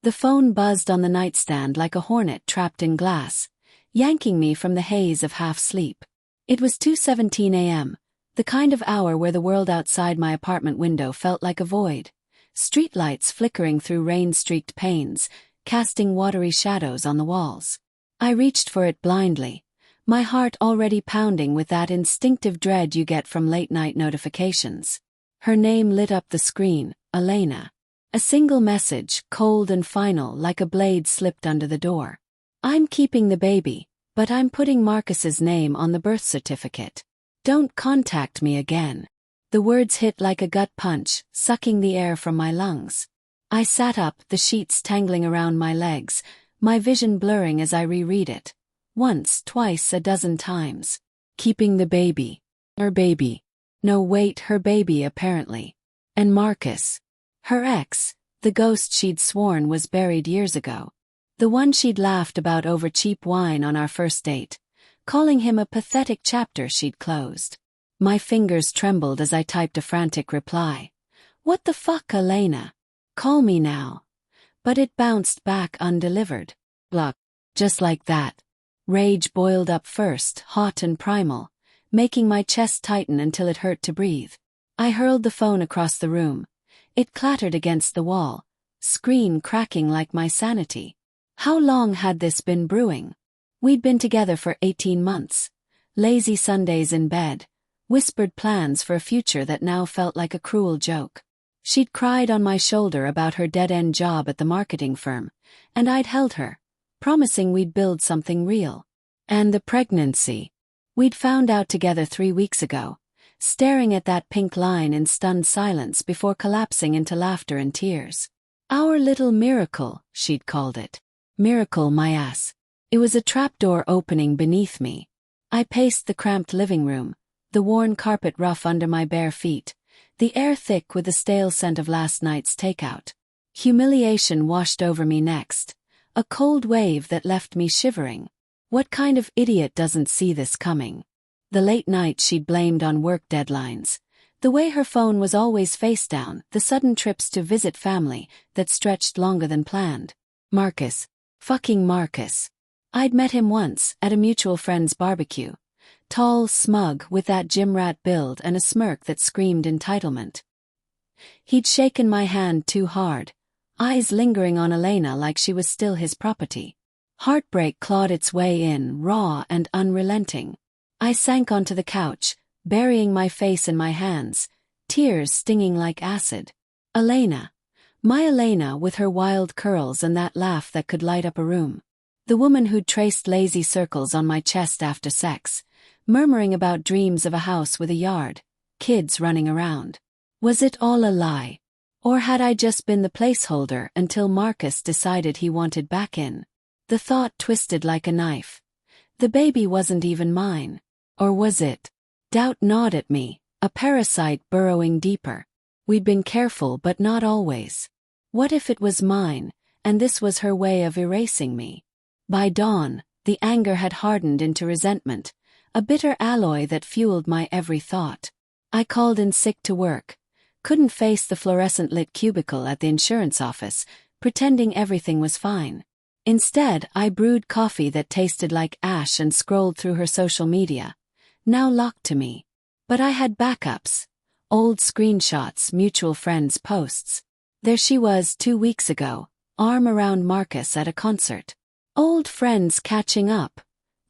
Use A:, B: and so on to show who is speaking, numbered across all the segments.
A: The phone buzzed on the nightstand like a hornet trapped in glass, yanking me from the haze of half-sleep. It was 2:17 a.m., the kind of hour where the world outside my apartment window felt like a void, streetlights flickering through rain-streaked panes, casting watery shadows on the walls. I reached for it blindly, my heart already pounding with that instinctive dread you get from late-night notifications. Her name lit up the screen, Elena. A single message, cold and final, like a blade slipped under the door. "I'm keeping the baby, but I'm putting Marcus's name on the birth certificate. Don't contact me again." The words hit like a gut punch, sucking the air from my lungs. I sat up, the sheets tangling around my legs, my vision blurring as I reread it. Once, twice, a dozen times. Keeping the baby. Her baby. No, wait, her baby apparently. And Marcus. Her ex, the ghost she'd sworn was buried years ago. The one she'd laughed about over cheap wine on our first date, calling him a pathetic chapter she'd closed. My fingers trembled as I typed a frantic reply. "What the fuck, Elena? Call me now." But it bounced back undelivered. Block. Just like that. Rage boiled up first, hot and primal, making my chest tighten until it hurt to breathe. I hurled the phone across the room. It clattered against the wall, screen cracking like my sanity. How long had this been brewing? We'd been together for 18 months. Lazy Sundays in bed, whispered plans for a future that now felt like a cruel joke. She'd cried on my shoulder about her dead-end job at the marketing firm, and I'd held her, promising we'd build something real. And the pregnancy. We'd found out together 3 weeks ago, staring at that pink line in stunned silence before collapsing into laughter and tears. Our little miracle, she'd called it. Miracle, my ass. It was a trapdoor opening beneath me. I paced the cramped living room, the worn carpet rough under my bare feet, the air thick with the stale scent of last night's takeout. Humiliation washed over me next, a cold wave that left me shivering. What kind of idiot doesn't see this coming? The late nights she'd blamed on work deadlines, the way her phone was always face down, the sudden trips to visit family that stretched longer than planned. Marcus. Fucking Marcus. I'd met him once, at a mutual friend's barbecue. Tall, smug, with that gym rat build and a smirk that screamed entitlement. He'd shaken my hand too hard, eyes lingering on Elena like she was still his property. Heartbreak clawed its way in, raw and unrelenting. I sank onto the couch, burying my face in my hands, tears stinging like acid. Elena. My Elena, with her wild curls and that laugh that could light up a room. The woman who'd traced lazy circles on my chest after sex, murmuring about dreams of a house with a yard, kids running around. Was it all a lie? Or had I just been the placeholder until Marcus decided he wanted back in? The thought twisted like a knife. The baby wasn't even mine. Or was it? Doubt gnawed at me, a parasite burrowing deeper. We'd been careful but not always. What if it was mine, and this was her way of erasing me? By dawn, the anger had hardened into resentment, a bitter alloy that fueled my every thought. I called in sick to work, couldn't face the fluorescent-lit cubicle at the insurance office, pretending everything was fine. Instead, I brewed coffee that tasted like ash and scrolled through her social media, now locked to me. But I had backups. Old screenshots, mutual friends' posts. There she was 2 weeks ago, arm around Marcus at a concert. "Old friends catching up,"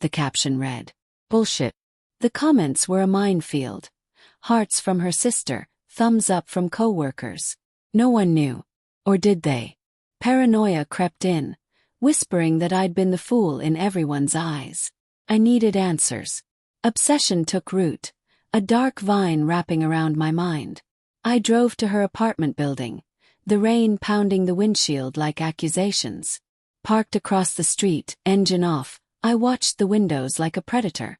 A: the caption read. Bullshit. The comments were a minefield. Hearts from her sister, thumbs up from co-workers. No one knew. Or did they? Paranoia crept in, whispering that I'd been the fool in everyone's eyes. I needed answers. Obsession took root, a dark vine wrapping around my mind. I drove to her apartment building, the rain pounding the windshield like accusations. Parked across the street, engine off, I watched the windows like a predator.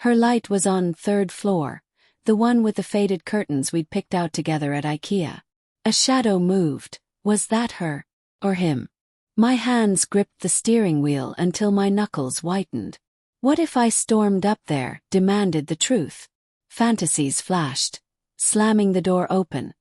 A: Her light was on 3rd floor, the one with the faded curtains we'd picked out together at IKEA. A shadow moved. Was that her? Or him? My hands gripped the steering wheel until my knuckles whitened. What if I stormed up there, demanded the truth? Fantasies flashed. Slamming the door open,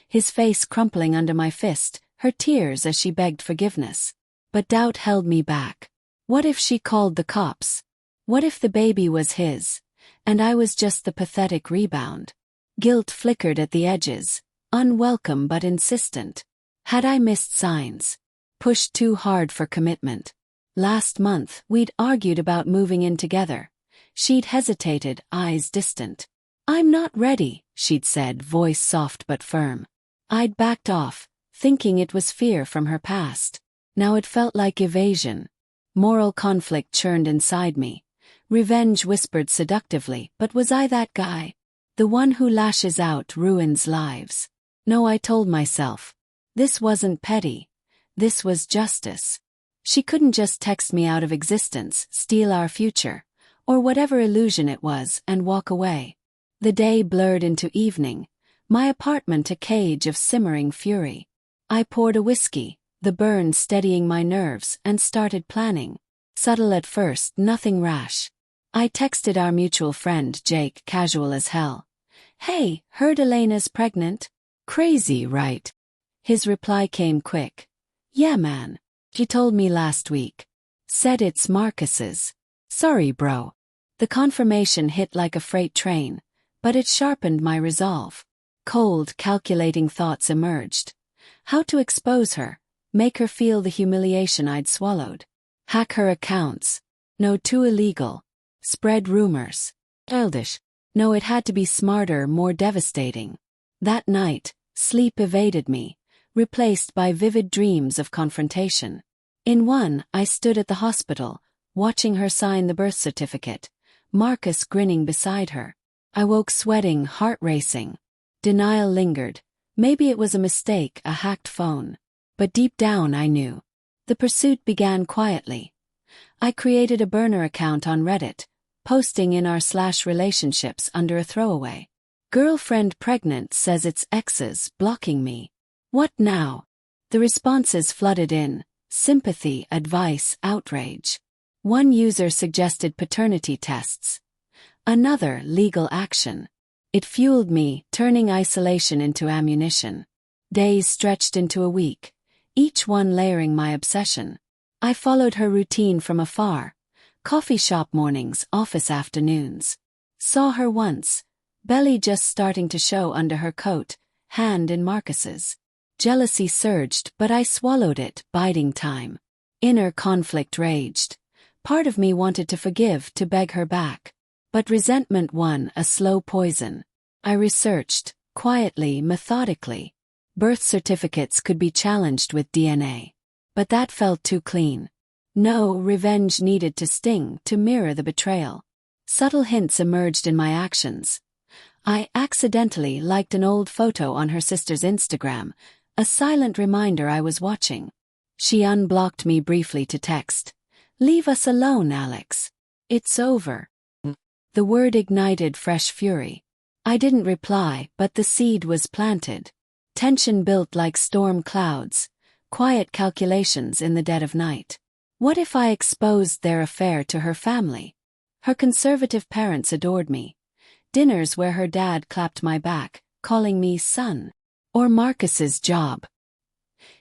A: his face crumpling under my fist, her tears as she begged forgiveness. But doubt held me back. What if she called the cops? What if the baby was his, and I was just the pathetic rebound? Guilt flickered at the edges, unwelcome but insistent. Had I missed signs? Pushed too hard for commitment? Last month, we'd argued about moving in together. She'd hesitated, eyes distant. "I'm not ready," she'd said, voice soft but firm. I'd backed off, thinking it was fear from her past. Now it felt like evasion. Moral conflict churned inside me. Revenge whispered seductively, but was I that guy? The one who lashes out ruins lives. No, I told myself. This wasn't petty. This was justice. She couldn't just text me out of existence, steal our future, or whatever illusion it was, and walk away. The day blurred into evening, my apartment a cage of simmering fury. I poured a whiskey, the burn steadying my nerves, and started planning. Subtle at first, nothing rash. I texted our mutual friend Jake, casual as hell. "Hey, heard Elena's pregnant? Crazy, right?" His reply came quick. "Yeah, man. She told me last week. Said it's Marcus's. Sorry, bro." The confirmation hit like a freight train, but it sharpened my resolve. Cold, calculating thoughts emerged. How to expose her, make her feel the humiliation I'd swallowed. Hack her accounts. No, too illegal. Spread rumors. Childish. No, it had to be smarter, more devastating. That night, sleep evaded me, replaced by vivid dreams of confrontation. In one, I stood at the hospital, watching her sign the birth certificate, Marcus grinning beside her. I woke sweating, heart racing. Denial lingered. Maybe it was a mistake, a hacked phone. But deep down I knew. The pursuit began quietly. I created a burner account on Reddit, posting in r/relationships under a throwaway. "Girlfriend pregnant says it's exes blocking me. What now?" The responses flooded in. Sympathy, advice, outrage. One user suggested paternity tests. Another, legal action. It fueled me, turning isolation into ammunition. Days stretched into a week, each one layering my obsession. I followed her routine from afar. Coffee shop mornings, office afternoons. Saw her once, belly just starting to show under her coat, hand in Marcus's. Jealousy surged, but I swallowed it, biding time. Inner conflict raged. Part of me wanted to forgive, to beg her back. But resentment won, a slow poison. I researched, quietly, methodically. Birth certificates could be challenged with DNA. But that felt too clean. No, revenge needed to sting, to mirror the betrayal. Subtle hints emerged in my actions. I accidentally liked an old photo on her sister's Instagram, a silent reminder I was watching. She unblocked me briefly to text. "Leave us alone, Alex. It's over." The word ignited fresh fury. I didn't reply, but the seed was planted. Tension built like storm clouds, quiet calculations in the dead of night. What if I exposed their affair to her family? Her conservative parents adored me. Dinners where her dad clapped my back, calling me son. Or Marcus's job.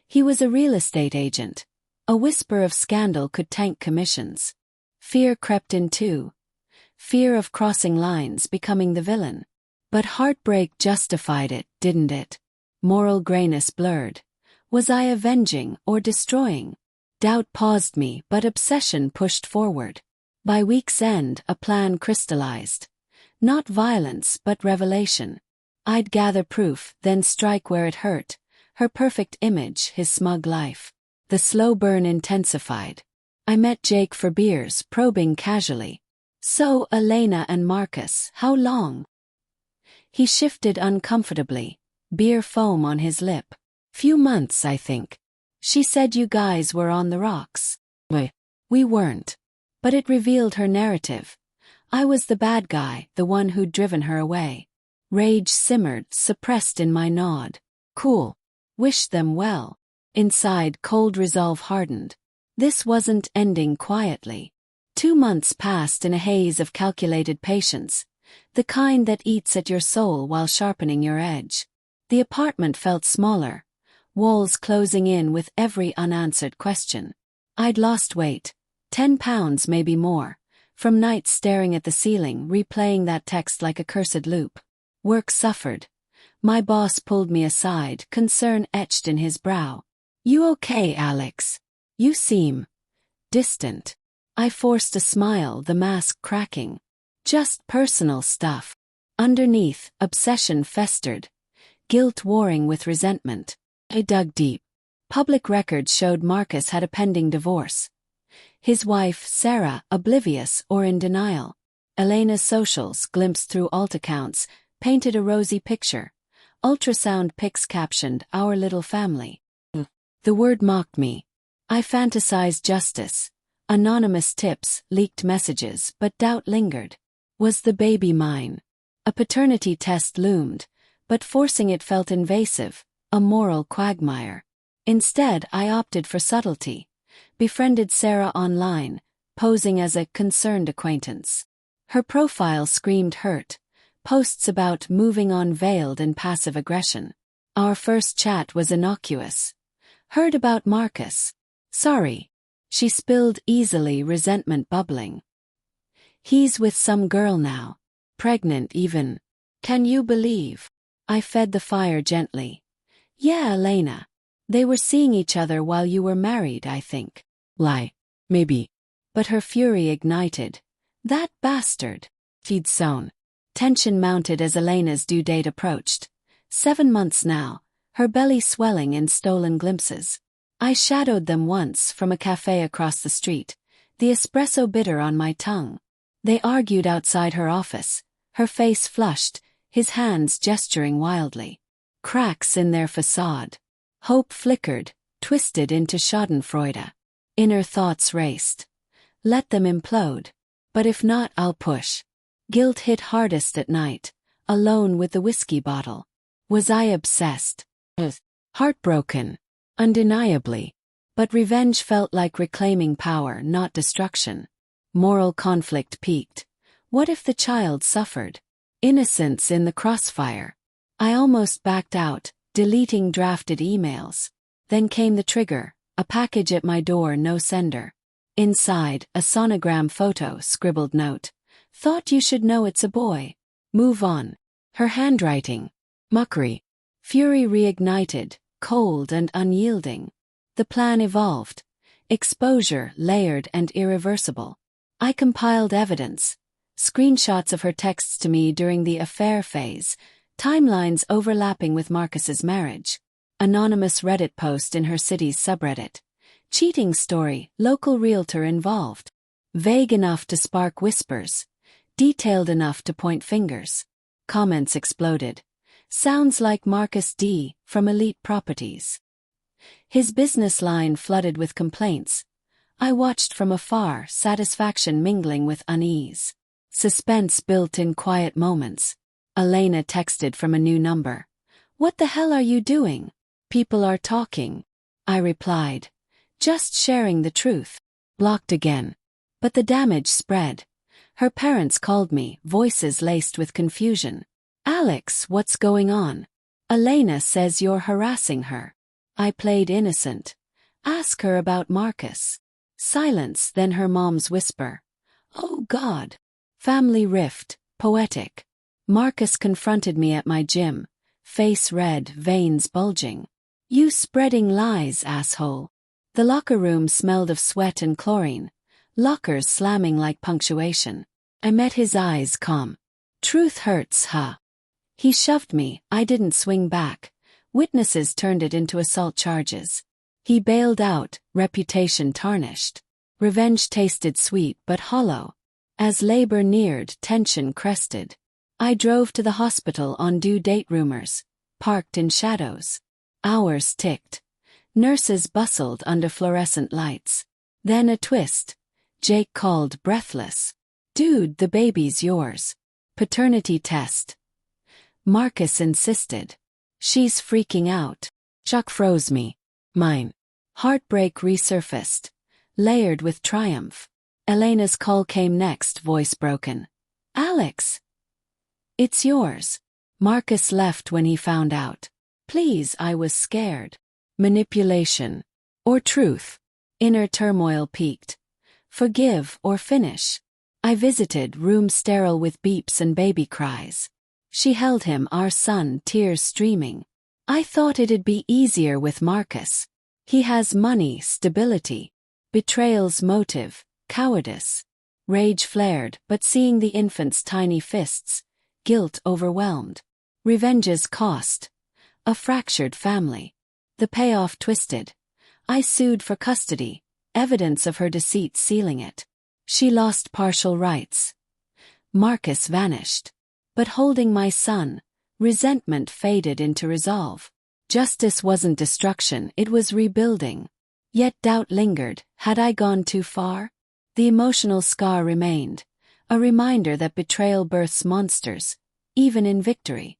A: He was a real estate agent. A whisper of scandal could tank commissions. Fear crept in too. Fear of crossing lines, becoming the villain. But heartbreak justified it, didn't it? Moral grayness blurred. Was I avenging or destroying? Doubt paused me, but obsession pushed forward. By week's end, a plan crystallized. Not violence, but revelation. I'd gather proof, then strike where it hurt. Her perfect image, his smug life. The slow burn intensified. I met Jake for beers, probing casually. "So, Elena and Marcus, how long?" He shifted uncomfortably, beer foam on his lip. "Few months, I think. She said you guys were on the rocks." We weren't. But it revealed her narrative. I was the bad guy, the one who'd driven her away. Rage simmered, suppressed in my nod. Cool. Wished them well. Inside, cold resolve hardened. This wasn't ending quietly. 2 months passed in a haze of calculated patience, the kind that eats at your soul while sharpening your edge. The apartment felt smaller. walls closing in with every unanswered question. I'd lost weight, 10 pounds maybe more, from nights staring at the ceiling replaying that text like a cursed loop. Work suffered. My boss pulled me aside, concern etched in his brow. "You okay, Alex? You seem distant." I forced a smile, the mask cracking. "Just personal stuff." Underneath, obsession festered, guilt warring with resentment. I dug deep. Public records showed Marcus had a pending divorce. His wife, Sarah, oblivious or in denial. Elena's socials, glimpsed through alt accounts, painted a rosy picture. Ultrasound pics captioned, "Our little family." The word mocked me. I fantasized justice. Anonymous tips, leaked messages, but doubt lingered. Was the baby mine? A paternity test loomed, but forcing it felt invasive, a moral quagmire. Instead, I opted for subtlety. Befriended Sarah online, posing as a concerned acquaintance. Her profile screamed hurt, posts about moving on veiled in passive aggression. Our first chat was innocuous. "Heard about Marcus. Sorry." She spilled easily, resentment bubbling. "He's with some girl now. Pregnant even. Can you believe?" I fed the fire gently. "Yeah, Elena. They were seeing each other while you were married, I think." "Lie. Maybe." But her fury ignited. "That bastard." She'd sown. Tension mounted as Elena's due date approached. 7 months now, her belly swelling in stolen glimpses. I shadowed them once from a cafe across the street, the espresso bitter on my tongue. They argued outside her office, her face flushed, his hands gesturing wildly. Cracks in their facade. Hope flickered, twisted into schadenfreude. Inner thoughts raced. Let them implode. But if not, I'll push. Guilt hit hardest at night, alone with the whiskey bottle. Was I obsessed? Heartbroken. Undeniably. But revenge felt like reclaiming power, not destruction. Moral conflict peaked. What if the child suffered? Innocence in the crossfire. I almost backed out, deleting drafted emails. Then came the trigger, a package at my door, no sender. Inside, a sonogram photo, scribbled note. "Thought you should know it's a boy. Move on." Her handwriting. Muckery. Fury reignited, cold and unyielding. The plan evolved. Exposure, layered and irreversible. I compiled evidence. Screenshots of her texts to me during the affair phase, timelines overlapping with Marcus's marriage. Anonymous Reddit post in her city's subreddit. Cheating story, local realtor involved. Vague enough to spark whispers. Detailed enough to point fingers. Comments exploded. "Sounds like Marcus D. from Elite Properties." His business line flooded with complaints. I watched from afar, satisfaction mingling with unease. Suspense built in quiet moments. Elena texted from a new number. "What the hell are you doing?" "People are talking." I replied. "Just sharing the truth." Blocked again. But the damage spread. Her parents called me, voices laced with confusion. "Alex, what's going on? Elena says you're harassing her." I played innocent. "Ask her about Marcus." Silence, then her mom's whisper. "Oh God." Family rift, poetic. Marcus confronted me at my gym, face red, veins bulging. "You spreading lies, asshole." The locker room smelled of sweat and chlorine, lockers slamming like punctuation. I met his eyes, calm. "Truth hurts, huh?" He shoved me, I didn't swing back. Witnesses turned it into assault charges. He bailed out, reputation tarnished. Revenge tasted sweet but hollow. As labor neared, tension crested. I drove to the hospital on due date rumors, parked in shadows. Hours ticked. Nurses bustled under fluorescent lights. Then a twist. Jake called, breathless. "Dude, the baby's yours." Paternity test. Marcus insisted. "She's freaking out." Shock froze me. Mine. Heartbreak resurfaced, layered with triumph. Elena's call came next, voice broken. "Alex. It's yours." Marcus left when he found out. "Please," I was scared. Manipulation. Or truth? Inner turmoil peaked. Forgive or finish? I visited, room sterile with beeps and baby cries. She held him, our son, tears streaming. I thought it'd be easier with Marcus. He has money, stability. Betrayal's motive, cowardice. Rage flared, but seeing the infant's tiny fists, guilt overwhelmed. Revenge's cost. A fractured family. The payoff twisted. I sued for custody, evidence of her deceit sealing it. She lost partial rights. Marcus vanished. But holding my son, resentment faded into resolve. Justice wasn't destruction, it was rebuilding. Yet doubt lingered. Had I gone too far? The emotional scar remained, a reminder that betrayal births monsters, even in victory.